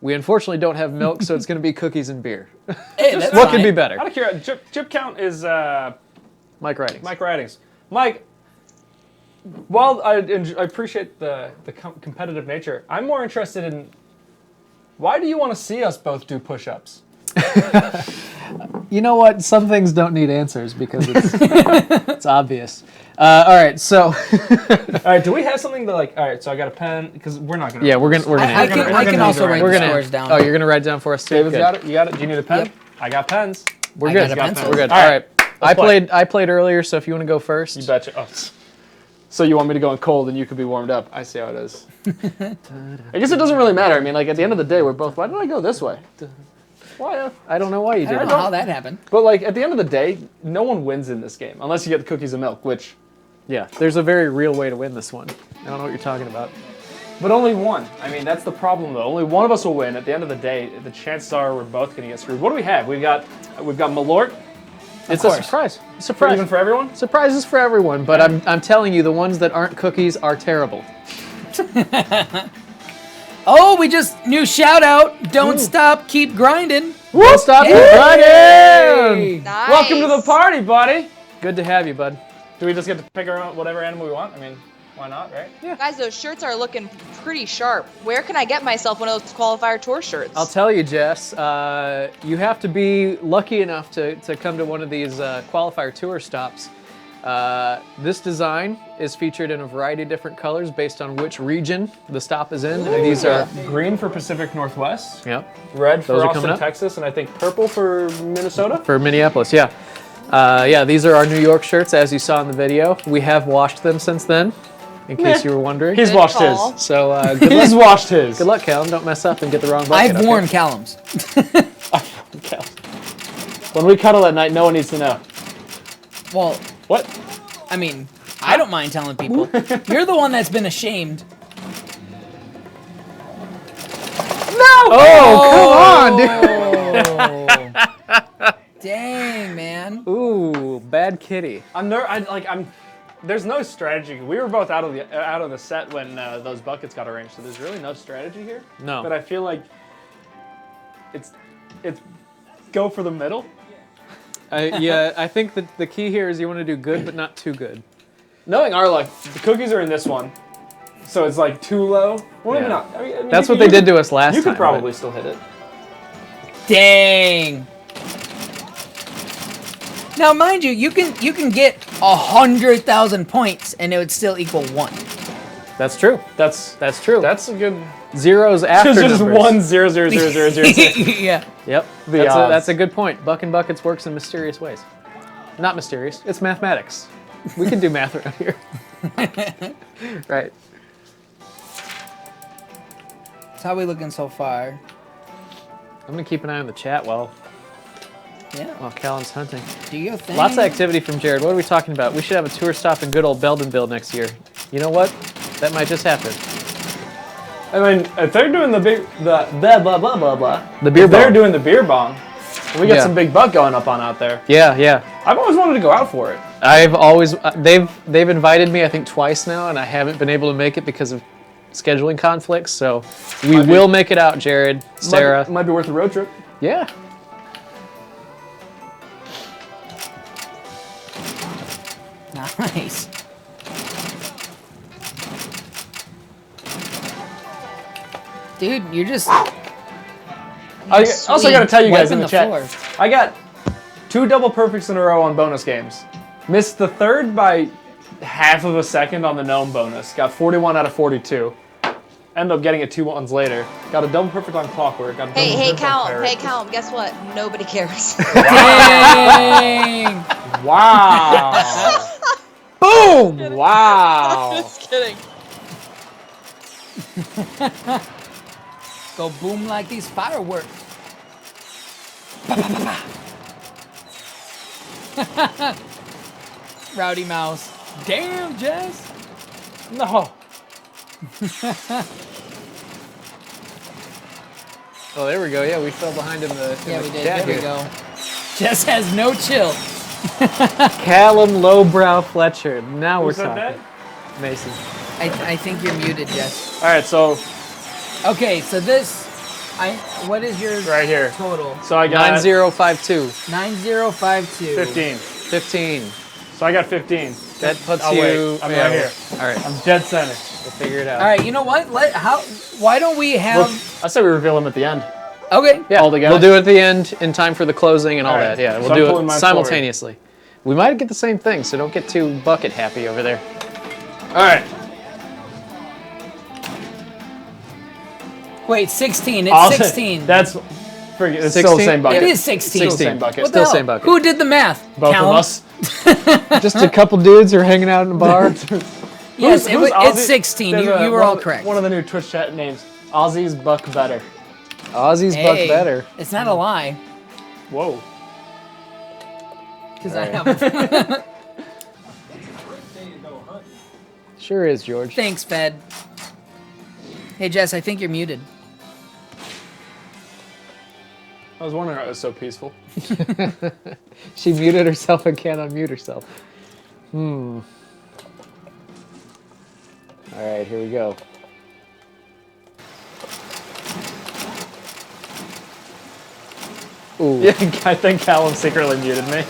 [SPEAKER 1] We unfortunately don't have milk, so it's going to be cookies and beer.
[SPEAKER 3] Hey, that's
[SPEAKER 1] What
[SPEAKER 3] fine.
[SPEAKER 1] could be better?
[SPEAKER 2] Out of curiosity, chip count is
[SPEAKER 1] Mike Writings.
[SPEAKER 2] Mike Writings. Mike, while I appreciate the competitive nature, I'm more interested in, why do you want to see us both do push-ups?
[SPEAKER 1] You know what? Some things don't need answers because it's obvious. All right, so
[SPEAKER 2] All right, do we have something to, like? All right, so I got a pen because we're not gonna.
[SPEAKER 1] yeah, we're gonna.
[SPEAKER 3] I can also write the scores down.
[SPEAKER 1] Oh, you're gonna write down for us too.
[SPEAKER 2] David's
[SPEAKER 1] Good.
[SPEAKER 2] got it. You got it. Do you need a pen?
[SPEAKER 3] Yep.
[SPEAKER 2] I got pens.
[SPEAKER 1] We're
[SPEAKER 3] I
[SPEAKER 1] good.
[SPEAKER 3] got a pencil.
[SPEAKER 1] We're good.
[SPEAKER 2] All
[SPEAKER 1] All
[SPEAKER 2] right,
[SPEAKER 1] right.
[SPEAKER 2] let's
[SPEAKER 1] I played earlier, so if you want to go first.
[SPEAKER 2] You betcha. Oh. So you want me to go in cold and you could be warmed up? I see how it is. I guess it doesn't really matter. I mean, like, at the end of the day, we're both. Why did I go this way? Why?
[SPEAKER 1] I don't know why you
[SPEAKER 3] I
[SPEAKER 1] did
[SPEAKER 3] don't
[SPEAKER 1] it.
[SPEAKER 3] know how that happened.
[SPEAKER 2] But, like, at the end of the day, no one wins in this game unless you get the cookies and milk, which.
[SPEAKER 1] Yeah, there's a very real way to win this one. I don't know what you're talking about.
[SPEAKER 2] But only one. I mean, that's the problem, though. Only one of us will win. At the end of the day, the chances are we're both going to get screwed. What do we have? We've got Malort.
[SPEAKER 1] It's a surprise.
[SPEAKER 2] Even for everyone?
[SPEAKER 1] Surprises for everyone, but I'm telling you, the ones that aren't cookies are terrible.
[SPEAKER 3] Oh, we just new shout out. Don't stop, keep grinding.
[SPEAKER 1] Don't stop
[SPEAKER 3] Yay!
[SPEAKER 1] grinding!
[SPEAKER 5] Nice.
[SPEAKER 2] Welcome to the party, buddy.
[SPEAKER 1] Good to have you, bud.
[SPEAKER 2] Do we just get to pick our own, whatever animal we want? I mean, why not, right?
[SPEAKER 1] Yeah.
[SPEAKER 5] Guys, those shirts are looking pretty sharp. Where can I get myself one of those qualifier tour shirts?
[SPEAKER 1] I'll tell you, Jess, you have to be lucky enough to come to one of these qualifier tour stops. This design is featured in a variety of different colors based on which region the stop is in. And these are
[SPEAKER 2] green for Pacific Northwest.
[SPEAKER 1] Yep.
[SPEAKER 2] Red for
[SPEAKER 1] Those are
[SPEAKER 2] Austin,
[SPEAKER 1] coming up.
[SPEAKER 2] Texas, and I think purple for Minnesota.
[SPEAKER 1] For Minneapolis, yeah. Yeah, these are our New York shirts, as you saw in the video. We have washed them since then. in case you were wondering.
[SPEAKER 2] He's washed his.
[SPEAKER 1] So good luck.
[SPEAKER 2] He's washed his.
[SPEAKER 1] Good luck, Callum. Don't mess up and get the wrong bucket.
[SPEAKER 3] I've worn Callum's.
[SPEAKER 2] When we cuddle at night, no one needs to know.
[SPEAKER 3] Well,
[SPEAKER 2] what?
[SPEAKER 3] I mean, I don't mind telling people. You're the one that's been ashamed.
[SPEAKER 1] Oh, come on, dude.
[SPEAKER 3] Dang, man.
[SPEAKER 1] Ooh, bad kitty.
[SPEAKER 2] There's no strategy. We were both out of the set when those buckets got arranged, so there's really no strategy here.
[SPEAKER 1] No.
[SPEAKER 2] But I feel like it's go for the middle.
[SPEAKER 1] Yeah, I think that the key here is you want to do good, but not too good.
[SPEAKER 2] Knowing our luck, the cookies are in this one, so it's like too low. Well, maybe not. I mean,
[SPEAKER 1] That's what they did to us last time.
[SPEAKER 2] You could probably still hit it.
[SPEAKER 3] Dang. Now, mind you, you can get 100,000 points and it would still equal 1.
[SPEAKER 1] That's true. That's true.
[SPEAKER 2] That's a good
[SPEAKER 1] zeros after
[SPEAKER 2] just
[SPEAKER 1] numbers.
[SPEAKER 2] 1 0 0 0 0 0 0.
[SPEAKER 3] Yeah.
[SPEAKER 1] Yep. That's a good point. Buckin Buckets works in mysterious ways. Not mysterious. It's mathematics. We can do math around here. Right.
[SPEAKER 3] So how we looking so far?
[SPEAKER 1] I'm gonna keep an eye on the chat while Callum's hunting.
[SPEAKER 3] Do your thing.
[SPEAKER 1] Lots of activity from Jared. What are we talking about? We should have a tour stop in good old Beldenville next year. You know what? That might just happen.
[SPEAKER 2] I mean, if they're doing the beer
[SPEAKER 1] bong.
[SPEAKER 2] They're doing the beer bong. We got some big buck going up on out there.
[SPEAKER 1] Yeah.
[SPEAKER 2] I've always wanted to go out for it.
[SPEAKER 1] I've always they've invited me I think twice now, and I haven't been able to make it because of scheduling conflicts. So we will make it out, Jared, Sarah.
[SPEAKER 2] Might be worth a road trip.
[SPEAKER 1] Yeah.
[SPEAKER 3] Nice. Dude, you're just.
[SPEAKER 2] I also got to tell you guys in the chat,
[SPEAKER 3] floor.
[SPEAKER 2] I got 2 double perfects in a row on bonus games. Missed the third by half of a second on the gnome bonus. Got 41 out of 42. Ended up getting it 2 ones later. Got a double perfect on Clockwork. Got a double perfect on Pirate.
[SPEAKER 5] Hey, Callum, guess what? Nobody cares.
[SPEAKER 3] Dang!
[SPEAKER 2] Wow.
[SPEAKER 1] Boom!
[SPEAKER 2] Wow.
[SPEAKER 5] Just kidding.
[SPEAKER 3] Go boom like these fireworks. Rowdy Mouse. Damn, Jess.
[SPEAKER 2] No.
[SPEAKER 1] Oh, there we go. Yeah, we fell behind in the
[SPEAKER 3] Yeah,
[SPEAKER 1] in
[SPEAKER 3] we
[SPEAKER 1] the
[SPEAKER 3] did.
[SPEAKER 1] chat
[SPEAKER 3] There we
[SPEAKER 1] here.
[SPEAKER 3] go. Jess has no chill.
[SPEAKER 1] Callum Lowbrow Fletcher. Now we're
[SPEAKER 2] Who said
[SPEAKER 1] talking.
[SPEAKER 2] that?
[SPEAKER 1] Mason.
[SPEAKER 3] I think you're muted, Jess.
[SPEAKER 2] All right, so
[SPEAKER 3] Okay, so this, what is your
[SPEAKER 2] right here.
[SPEAKER 3] total?
[SPEAKER 2] So I got
[SPEAKER 1] 9052.
[SPEAKER 3] 9052.
[SPEAKER 2] 15.
[SPEAKER 1] 15.
[SPEAKER 2] So I got 15.
[SPEAKER 1] That puts
[SPEAKER 2] I'll
[SPEAKER 1] you.
[SPEAKER 2] wait. I'm right here.
[SPEAKER 1] All right.
[SPEAKER 2] I'm dead center.
[SPEAKER 1] We'll figure it out.
[SPEAKER 3] All right, you know what? Why don't we have?
[SPEAKER 2] I said we reveal them at the end.
[SPEAKER 3] Okay.
[SPEAKER 1] Yeah,
[SPEAKER 2] all together?
[SPEAKER 1] we'll do it at the end in time for the closing and all
[SPEAKER 2] All right.
[SPEAKER 1] that. Yeah, we'll
[SPEAKER 2] So I'm
[SPEAKER 1] do
[SPEAKER 2] pulling
[SPEAKER 1] it
[SPEAKER 2] mine
[SPEAKER 1] simultaneously. We might get the same thing, so don't get too bucket happy over there.
[SPEAKER 2] All right.
[SPEAKER 3] Wait, 16. It's
[SPEAKER 2] I'll
[SPEAKER 3] 16.
[SPEAKER 2] That's it's
[SPEAKER 1] 16?
[SPEAKER 2] still the same bucket.
[SPEAKER 3] It is 16.
[SPEAKER 2] Still the same bucket.
[SPEAKER 3] What the
[SPEAKER 1] Still
[SPEAKER 3] hell?
[SPEAKER 1] same bucket.
[SPEAKER 3] Who did the math?
[SPEAKER 2] Both
[SPEAKER 3] Callum?
[SPEAKER 2] of us.
[SPEAKER 1] Just a couple dudes who are hanging out in a bar.
[SPEAKER 3] Yes,
[SPEAKER 2] Who's
[SPEAKER 3] it's
[SPEAKER 2] Ozzy?
[SPEAKER 3] 16.
[SPEAKER 2] There's
[SPEAKER 3] You were all correct.
[SPEAKER 2] One of the new Twitch chat names. Ozzy's Buck Better.
[SPEAKER 1] Ozzy's buck
[SPEAKER 3] Hey,
[SPEAKER 1] better.
[SPEAKER 3] It's not a lie.
[SPEAKER 2] Whoa.
[SPEAKER 3] Because I have.
[SPEAKER 1] Sure is, George.
[SPEAKER 3] Thanks, Fed. Hey, Jess, I think you're muted.
[SPEAKER 2] I was wondering why it was so peaceful.
[SPEAKER 1] She muted herself and can't unmute herself. All right, here we go. Ooh.
[SPEAKER 2] Yeah, I think Callum secretly muted me.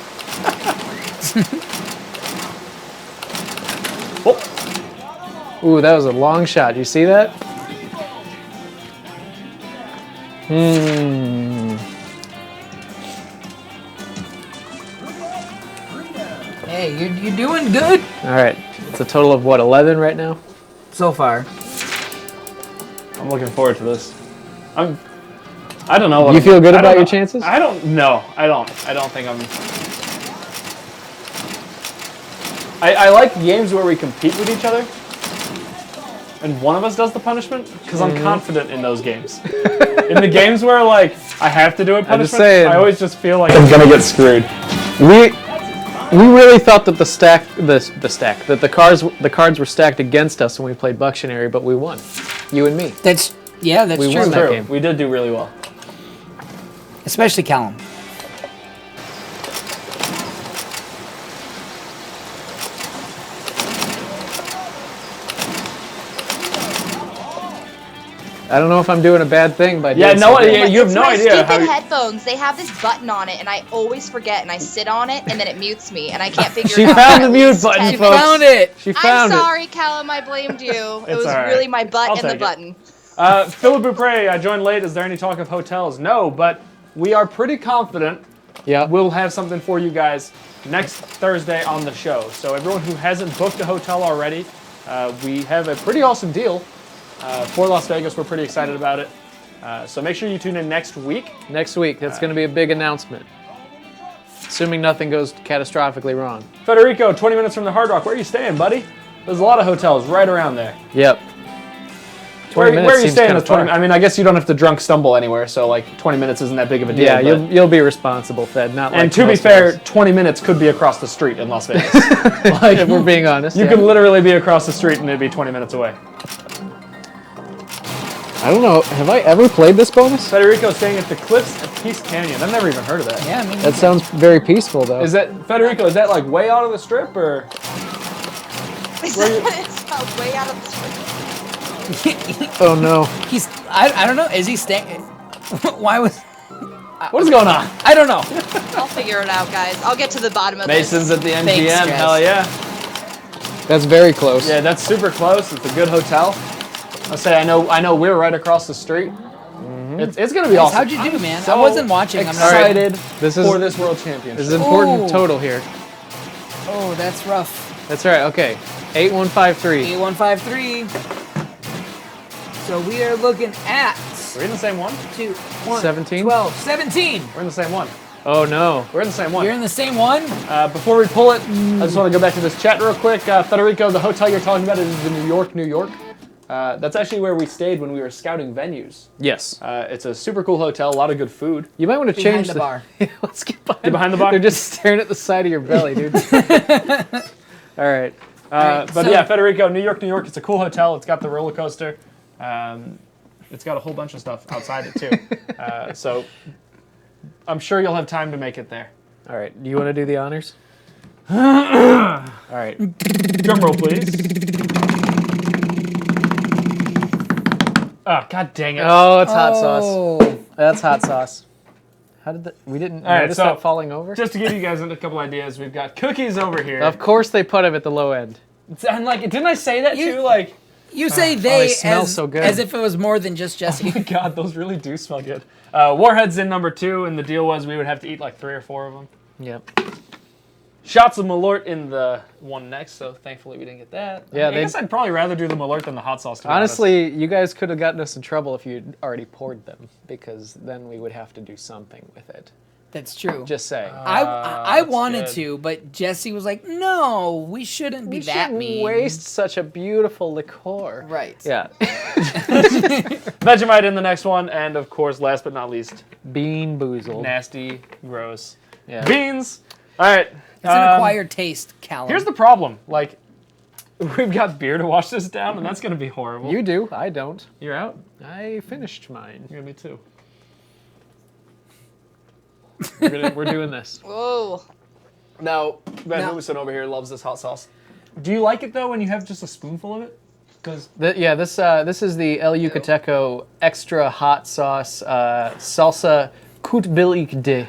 [SPEAKER 1] Ooh, that was a long shot. You see that?
[SPEAKER 3] Hey, you're doing good
[SPEAKER 1] All right. It's a total of what, 11 right now?
[SPEAKER 3] so far.
[SPEAKER 2] I'm looking forward to this. I don't know what
[SPEAKER 1] You feel good
[SPEAKER 2] I don't
[SPEAKER 1] about your
[SPEAKER 2] know.
[SPEAKER 1] chances?
[SPEAKER 2] I don't know. I don't think I'm. I like games where we compete with each other, and one of us does the punishment? Because I'm confident in those games. In the games where like I have to do a punishment, I always just feel like I'm gonna get screwed.
[SPEAKER 1] We really thought that that the cards were stacked against us when we played Buctionary, but we won. You and me.
[SPEAKER 3] That's
[SPEAKER 1] we
[SPEAKER 3] true.
[SPEAKER 1] won that game.
[SPEAKER 2] We did do really well.
[SPEAKER 3] Especially Callum.
[SPEAKER 1] I don't know if I'm doing a bad thing by doing
[SPEAKER 2] you have no idea
[SPEAKER 5] how. Stupid headphones. They have this button on it, and I always forget, and I sit on it, and then it mutes me, and I can't figure it out.
[SPEAKER 1] She found the mute button,
[SPEAKER 3] She
[SPEAKER 1] folks.
[SPEAKER 3] found it.
[SPEAKER 1] She found
[SPEAKER 5] I'm sorry, Callum. I blamed you. It was
[SPEAKER 2] all
[SPEAKER 5] really
[SPEAKER 2] right.
[SPEAKER 5] my butt
[SPEAKER 2] I'll
[SPEAKER 5] and the
[SPEAKER 2] take it.
[SPEAKER 5] button.
[SPEAKER 2] Philip Bupre, I joined late. Is there any talk of hotels? No, but we are pretty confident we'll have something for you guys next Thursday on the show. So everyone who hasn't booked a hotel already, we have a pretty awesome deal for Las Vegas. We're pretty excited about it. So make sure you tune in next week.
[SPEAKER 1] Next week, that's going to be a big announcement. Assuming nothing goes catastrophically wrong.
[SPEAKER 2] Federico, 20 minutes from the Hard Rock. Where are you staying, buddy? There's a lot of hotels right around there.
[SPEAKER 1] Yep.
[SPEAKER 2] Where are you staying? I mean, I guess you don't have to drunk stumble anywhere, so like 20 minutes isn't that big of a deal.
[SPEAKER 1] Yeah, you'll be responsible, Fed. Not like
[SPEAKER 2] and to be fair, 20 minutes could be across the street in Las Vegas. Like,
[SPEAKER 1] if we're being honest,
[SPEAKER 2] you could literally be across the street and it'd be 20 minutes away.
[SPEAKER 1] I don't know. Have I ever played this bonus?
[SPEAKER 2] Federico's staying at the Cliffs at Peace Canyon. I've never even heard of that.
[SPEAKER 3] Yeah, I mean,
[SPEAKER 1] that sounds very peaceful, though.
[SPEAKER 2] Is that Federico? Is that like way out of the strip, or?
[SPEAKER 5] It's way out of the strip.
[SPEAKER 1] Oh no.
[SPEAKER 3] He's. I don't know. Is he staying? Why was?
[SPEAKER 2] What is going on?
[SPEAKER 3] I don't know.
[SPEAKER 5] I'll figure it out, guys. I'll get to the bottom of
[SPEAKER 2] Masons
[SPEAKER 5] this.
[SPEAKER 2] at the MGM.
[SPEAKER 3] Thanks,
[SPEAKER 2] Hell yeah.
[SPEAKER 1] That's very close.
[SPEAKER 2] Yeah, that's super close. It's a good hotel. I'll say I know we're right across the street. It's gonna be awesome.
[SPEAKER 3] How'd you do, man?
[SPEAKER 2] So
[SPEAKER 3] I wasn't watching. I'm
[SPEAKER 2] excited
[SPEAKER 1] sorry.
[SPEAKER 2] for this world championship.
[SPEAKER 1] This is important total here.
[SPEAKER 3] Oh, that's rough.
[SPEAKER 1] That's right. Okay, 8153.
[SPEAKER 3] 8153. So we are looking at.
[SPEAKER 2] We're in the same one.
[SPEAKER 3] 2, 1,
[SPEAKER 1] 17?
[SPEAKER 3] 12, 17.
[SPEAKER 2] We're in the same one.
[SPEAKER 1] Oh no.
[SPEAKER 2] We're in the same one.
[SPEAKER 3] You're in the same one?
[SPEAKER 2] Before we pull it, I just want to go back to this chat real quick. Federico, the hotel you're talking about is in New York, New York. That's actually where we stayed when we were scouting venues.
[SPEAKER 1] Yes.
[SPEAKER 2] It's a super cool hotel, a lot of good food.
[SPEAKER 1] You might want to change
[SPEAKER 3] the bar.
[SPEAKER 1] Let's get
[SPEAKER 2] behind the bar.
[SPEAKER 1] They're just staring at the side of your belly, dude. All right.
[SPEAKER 2] But yeah, Federico, New York, New York. It's a cool hotel. It's got the roller coaster. It's got a whole bunch of stuff outside it too. So I'm sure you'll have time to make it there.
[SPEAKER 1] All right. Do you want to do the honors? All right.
[SPEAKER 2] Drum roll, please. Oh, god dang it.
[SPEAKER 1] Oh, it's hot sauce. That's hot sauce. How did we didn't notice that falling over?
[SPEAKER 2] Just to give you guys a couple ideas, we've got cookies over here.
[SPEAKER 1] Of course they put them at the low end.
[SPEAKER 2] And like, didn't I say that too? Like,
[SPEAKER 3] you say they
[SPEAKER 1] smell so good.
[SPEAKER 3] as if it was more than just Jesse.
[SPEAKER 2] Oh my god, those really do smell good. Warhead's in number 2, and the deal was we would have to eat like 3 or 4 of them.
[SPEAKER 1] Yep.
[SPEAKER 2] Shots of Malort in the one next, so thankfully we didn't get that.
[SPEAKER 1] Yeah,
[SPEAKER 2] I guess I'd probably rather do the Malort than the hot sauce. To be
[SPEAKER 1] honestly, you guys could have gotten us in trouble if you'd already poured them, because then we would have to do something with it.
[SPEAKER 3] That's true.
[SPEAKER 1] Just saying.
[SPEAKER 3] I wanted to, but Jesse was like, "No, we shouldn't be that mean.
[SPEAKER 1] Waste such a beautiful liqueur."
[SPEAKER 3] Right.
[SPEAKER 1] Yeah.
[SPEAKER 2] Vegemite in the next one, and of course, last but not least,
[SPEAKER 1] Bean Boozled.
[SPEAKER 2] Nasty, gross.
[SPEAKER 1] Yeah.
[SPEAKER 2] Beans. All right.
[SPEAKER 3] It's an acquired taste, Callum.
[SPEAKER 2] Here's the problem. Like, we've got beer to wash this down, and that's going to be horrible.
[SPEAKER 1] You do. I don't.
[SPEAKER 2] You're out?
[SPEAKER 1] I finished mine.
[SPEAKER 2] Yeah, me too.
[SPEAKER 1] We're doing this.
[SPEAKER 5] Whoa.
[SPEAKER 2] Now, Ben Hubison over here loves this hot sauce. Do you like it, though, when you have just a spoonful of it? Because
[SPEAKER 1] this is the El Yucateco extra hot sauce salsa cutbilic de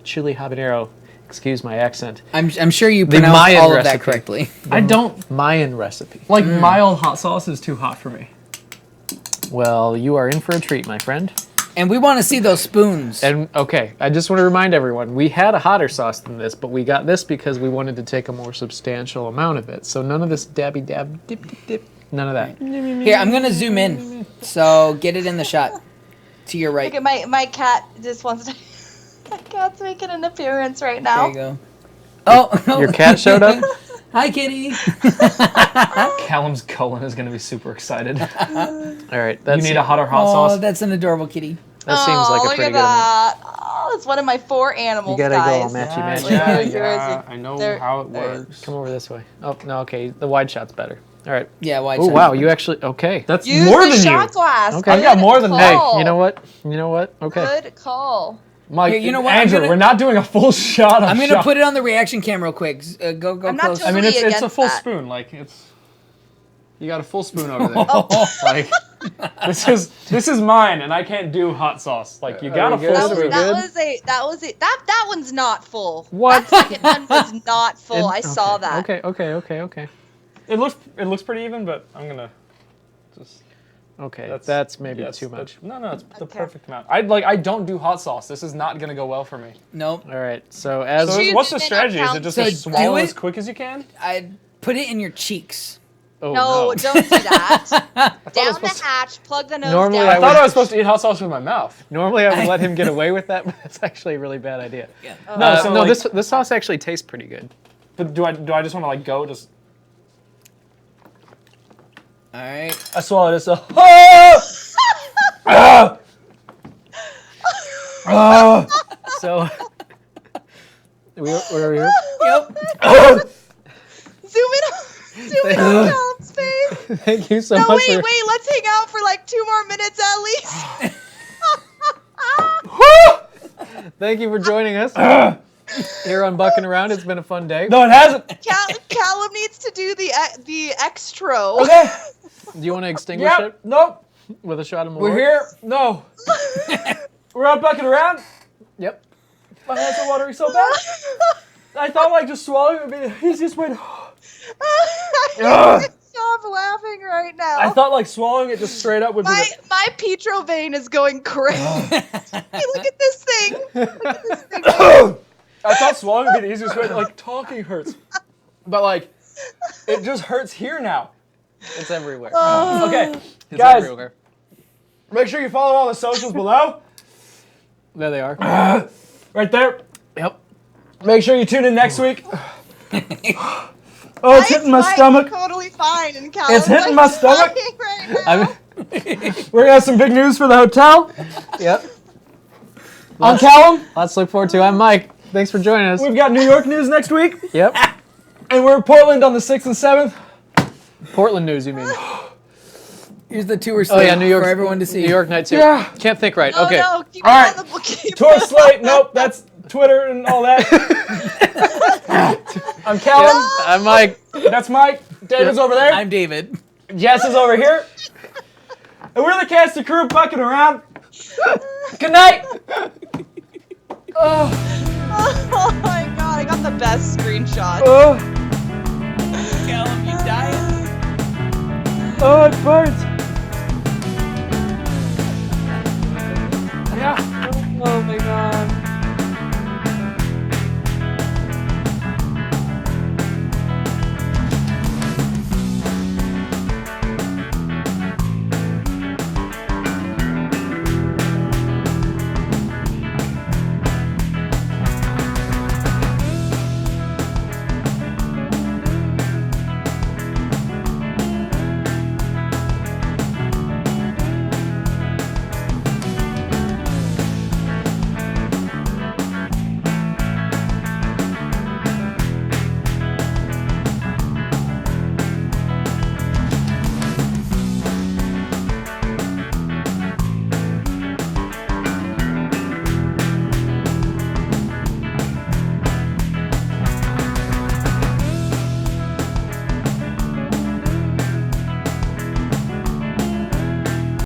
[SPEAKER 1] chili habanero. Excuse my accent.
[SPEAKER 3] I'm sure you pronounced all of that correctly.
[SPEAKER 2] I don't.
[SPEAKER 1] Mayan recipe.
[SPEAKER 2] Like, mild hot sauce is too hot for me.
[SPEAKER 1] Well, you are in for a treat, my friend.
[SPEAKER 3] And we want to see those spoons.
[SPEAKER 1] And okay, I just want to remind everyone, we had a hotter sauce than this, but we got this because we wanted to take a more substantial amount of it. So none of this dabby dab, dip, dip, dip, none of that.
[SPEAKER 3] Here, I'm going to zoom in. So get it in the shot. To your right.
[SPEAKER 5] Look at my cat just wants to... My cat's making an appearance right now.
[SPEAKER 3] There you go. Oh.
[SPEAKER 1] Your cat showed up?
[SPEAKER 3] Hi, kitty.
[SPEAKER 2] Callum's colon is going to be super excited.
[SPEAKER 1] All right.
[SPEAKER 2] You need a hot or hot sauce?
[SPEAKER 3] That's an adorable kitty.
[SPEAKER 1] That seems like a
[SPEAKER 5] look
[SPEAKER 1] pretty
[SPEAKER 5] at
[SPEAKER 1] good amount.
[SPEAKER 5] that. Oh, it's one of my 4 animals,
[SPEAKER 1] You gotta go all
[SPEAKER 5] guys.
[SPEAKER 1] matchy-matchy.
[SPEAKER 2] I know how it works.
[SPEAKER 1] Come over this way. Oh, no, okay. The wide shot's better. All right.
[SPEAKER 3] Yeah, wide
[SPEAKER 1] Oh,
[SPEAKER 3] shot.
[SPEAKER 1] wow. You actually, okay.
[SPEAKER 2] That's
[SPEAKER 5] Use
[SPEAKER 2] more
[SPEAKER 5] the
[SPEAKER 2] than
[SPEAKER 5] shot
[SPEAKER 2] you.
[SPEAKER 5] glass.
[SPEAKER 1] Okay.
[SPEAKER 2] I've got more than
[SPEAKER 1] Hey,
[SPEAKER 5] call.
[SPEAKER 1] you know what? You know what? Okay.
[SPEAKER 5] Good call.
[SPEAKER 2] Mike,
[SPEAKER 3] Here, you know what? I'm
[SPEAKER 2] Andrew,
[SPEAKER 3] gonna-
[SPEAKER 2] we're not doing a full shot of
[SPEAKER 3] I'm gonna
[SPEAKER 2] shot.
[SPEAKER 3] put it on the reaction cam real quick. Go
[SPEAKER 5] I'm not
[SPEAKER 3] close.
[SPEAKER 5] totally
[SPEAKER 2] I mean, it's a
[SPEAKER 5] against
[SPEAKER 2] full
[SPEAKER 5] that.
[SPEAKER 2] spoon. Like, it's... You got a full spoon over there. Like, this is mine, and I can't do hot sauce. Like, you got a full spoon.
[SPEAKER 5] That was one's not full.
[SPEAKER 1] What?
[SPEAKER 5] That second one was not full. I saw that.
[SPEAKER 1] Okay.
[SPEAKER 2] It looks pretty even, but I'm gonna just...
[SPEAKER 1] Okay, that's maybe too much.
[SPEAKER 2] No, it's the perfect amount. I don't do hot sauce. This is not gonna go well for me.
[SPEAKER 3] Nope.
[SPEAKER 1] All right, so as...
[SPEAKER 2] So what's the strategy? Is it just to
[SPEAKER 3] So
[SPEAKER 2] swallow
[SPEAKER 3] do it-
[SPEAKER 2] as quick as you can?
[SPEAKER 3] I put it in your cheeks.
[SPEAKER 1] Oh,
[SPEAKER 5] No, don't do that. Down the hatch, plug the nose
[SPEAKER 1] Normally
[SPEAKER 5] down.
[SPEAKER 2] I thought I was supposed to eat hot sauce with my mouth.
[SPEAKER 1] Normally I would let him get away with that, but that's actually a really bad idea.
[SPEAKER 3] Yeah.
[SPEAKER 1] No,
[SPEAKER 2] like-
[SPEAKER 1] this sauce actually tastes pretty good.
[SPEAKER 2] But do I just want to like go just?
[SPEAKER 3] All right.
[SPEAKER 2] I swallowed this.
[SPEAKER 1] So we're here.
[SPEAKER 3] Yep.
[SPEAKER 5] Zoom in on Callum's face.
[SPEAKER 1] Thank you so
[SPEAKER 5] No,
[SPEAKER 1] much.
[SPEAKER 5] wait, let's hang out for like 2 more minutes at least.
[SPEAKER 1] Thank you for joining us here on Buckin' Around. It's been a fun day.
[SPEAKER 2] No, it hasn't.
[SPEAKER 5] Callum needs to do the extra.
[SPEAKER 2] Okay.
[SPEAKER 1] Do you want to extinguish
[SPEAKER 2] Yep.
[SPEAKER 1] it
[SPEAKER 2] Nope.
[SPEAKER 1] with a shot of Malort?
[SPEAKER 2] We're here. No. We're out bucking around.
[SPEAKER 1] Yep.
[SPEAKER 2] My hands are watery so bad. I thought like just swallowing would be the easiest way to.
[SPEAKER 5] Stop laughing right now.
[SPEAKER 2] I thought like swallowing it just straight up would be.
[SPEAKER 5] My Petro vein is going crazy. Hey, look at this thing. Look at this thing.
[SPEAKER 2] I thought swallowing would be the easiest way. Like talking hurts, but like it just hurts here now.
[SPEAKER 1] It's everywhere.
[SPEAKER 2] Okay,
[SPEAKER 1] It's
[SPEAKER 2] guys,
[SPEAKER 1] everywhere.
[SPEAKER 2] make sure you follow all the socials below.
[SPEAKER 1] There they are.
[SPEAKER 2] Right there.
[SPEAKER 1] Yep.
[SPEAKER 2] Make sure you tune in next week. Oh, it's hitting my stomach.
[SPEAKER 5] Totally fine, and Callum's
[SPEAKER 2] It's hitting my stomach.
[SPEAKER 5] right now.
[SPEAKER 2] We're gonna have some big news for the hotel.
[SPEAKER 1] Yep.
[SPEAKER 2] I'm Callum.
[SPEAKER 1] Lots to look forward to. I'm Mike. Thanks for joining us.
[SPEAKER 2] We've got New York news next week.
[SPEAKER 1] Yep.
[SPEAKER 2] And we're in Portland on the 6th and 7th.
[SPEAKER 1] Portland news, you mean?
[SPEAKER 3] Here's the tour
[SPEAKER 1] Oh
[SPEAKER 3] slate
[SPEAKER 1] yeah, New York
[SPEAKER 3] for everyone to see.
[SPEAKER 1] New York night too.
[SPEAKER 2] Yeah.
[SPEAKER 1] Can't think right.
[SPEAKER 5] Oh,
[SPEAKER 1] Okay.
[SPEAKER 5] no, keep
[SPEAKER 2] All
[SPEAKER 5] it
[SPEAKER 2] right.
[SPEAKER 5] on the book. Keep
[SPEAKER 2] Tour
[SPEAKER 5] it on
[SPEAKER 2] slate. Nope, that's Twitter and all that. I'm Callum.
[SPEAKER 1] I'm Mike.
[SPEAKER 2] That's Mike. David's over there.
[SPEAKER 3] I'm David.
[SPEAKER 2] Jess is over here. And we're the cast and crew bucking around. Good night.
[SPEAKER 5] Oh my god, I got the best screenshot.
[SPEAKER 3] Callum, you dying?
[SPEAKER 2] Oh, it burns.